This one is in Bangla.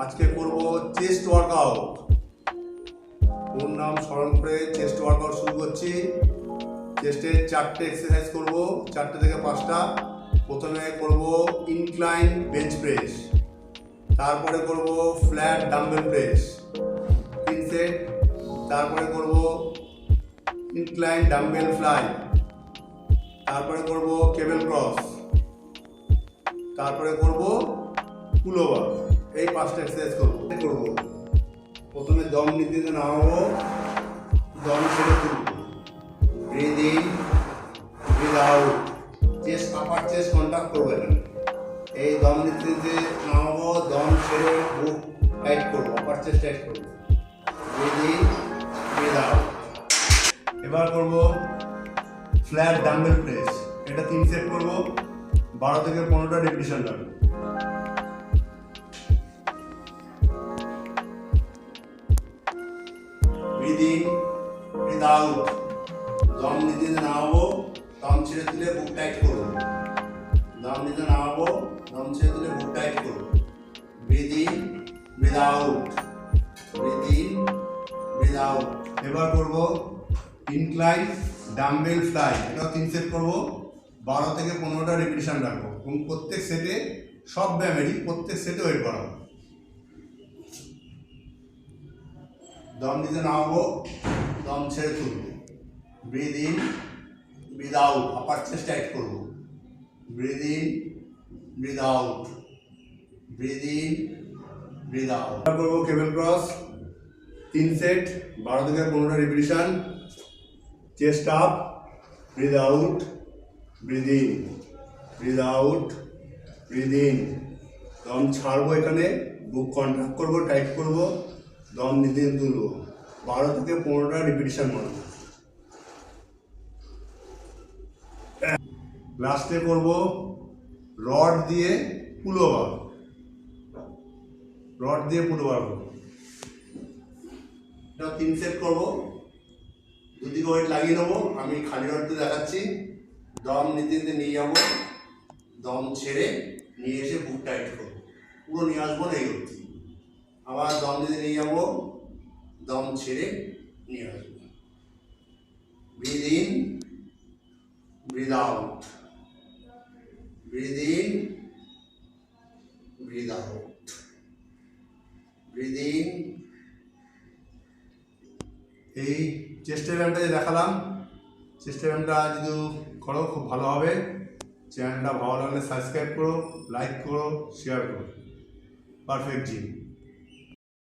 আজকে করব চেস্ট ওয়ার্কআউট। ওর নাম স্মরণ করে চেস্ট ওয়ার্কআউট শুরু করছি। চেস্টের 4টে এক্সারসাইজ করব, 4টে থেকে 5টা। প্রথমে করব ইনক্লাইন বেঞ্চ প্রেস, তারপরে করব ফ্ল্যাট ডাম্বেল প্রেস 3 সেট, তারপরে করব ইনক্লাইন ডাম্বেল ফ্লাই, তারপরে করব কেবল ক্রস, তারপরে করব পুল ওভার। এই 5টা এক্সারসাইজ করব। প্রথমে দম নিতে নামাবো, দম ছেড়ে তুলব, breathe in breathe out, chest upper chest contact করবো এখানে। এই দম নিতে নামাবো, দম ছেড়ে বুক টাইট করবো, আপার চেস্ট টাইট করবো, ব্রিথ ইন ব্রিথ আউট। এবার করব ফ্ল্যাট ডাম্বেল প্রেস। এটা 3 সেট করব, 12 থেকে 15টা রেপিটেশন রাখবো। ব্রিথ ইন ব্রিথ আউট, দম নিতে নামাবো, দম ছেড়ে দিলে বুক টাইট করবো, দম নিতে নামাবো, দম ছেড়ে দিলে বুক টাইট করবো, breathe in breathe out, breathe in breathe out. এবার করব ইনক্লাইন ডাম্বেল ফ্লাই। এটাও 3 সেট করব, 12 থেকে 15টা রেপিটেশন রাখবো এবং প্রত্যেক সেটে সব ব্যায়ামেরই প্রত্যেক সেটে ওয়েট বাড়াবো। দম নিতে নামাবো, দম ছেড়ে তুলব, breathe in breathe out, upper chest tight করব, breathe in breathe out, breathe in breathe out. করব কেবল ক্রস 3 সেট, 12 থেকে 15টা repetition. Chest up, breathe out, breathe in breathe out, breathe in. দম ছাড়বো, এখানে বুক কন্ট্রাক্ট করব, টাইট করব, দম নিতে তুলব, 12 থেকে 15টা রিপিটেশন মারব। লাস্টে করব রড দিয়ে পুল ওভার, রড দিয়ে পুল ওভার করব। এটা 3 সেট করব, দুদিকে ওয়েট লাগিয়ে নেবো। আমি খালি রড দিয়ে দেখাচ্ছি। দম নিতে নিয়ে যাব, দম ছেড়ে নিয়ে এসে বুক টাইট করবো, পুরো নিয়ে আসবো না, এই অবধি। আবার দম নিতে নিয়ে যাব, দম ছেড়ে নিয়ে আসবো, breathe in breathe out, breathe in breathe out, breathe in. এই চেস্টের ব্যায়ামটা যে দেখালাম, চেস্টের ব্যায়ামটা যদি করো খুব ভালো হবে। চ্যানেলটা ভালো লাগলে সাবস্ক্রাইব করো, লাইক করো, শেয়ার করো। Perfect gym.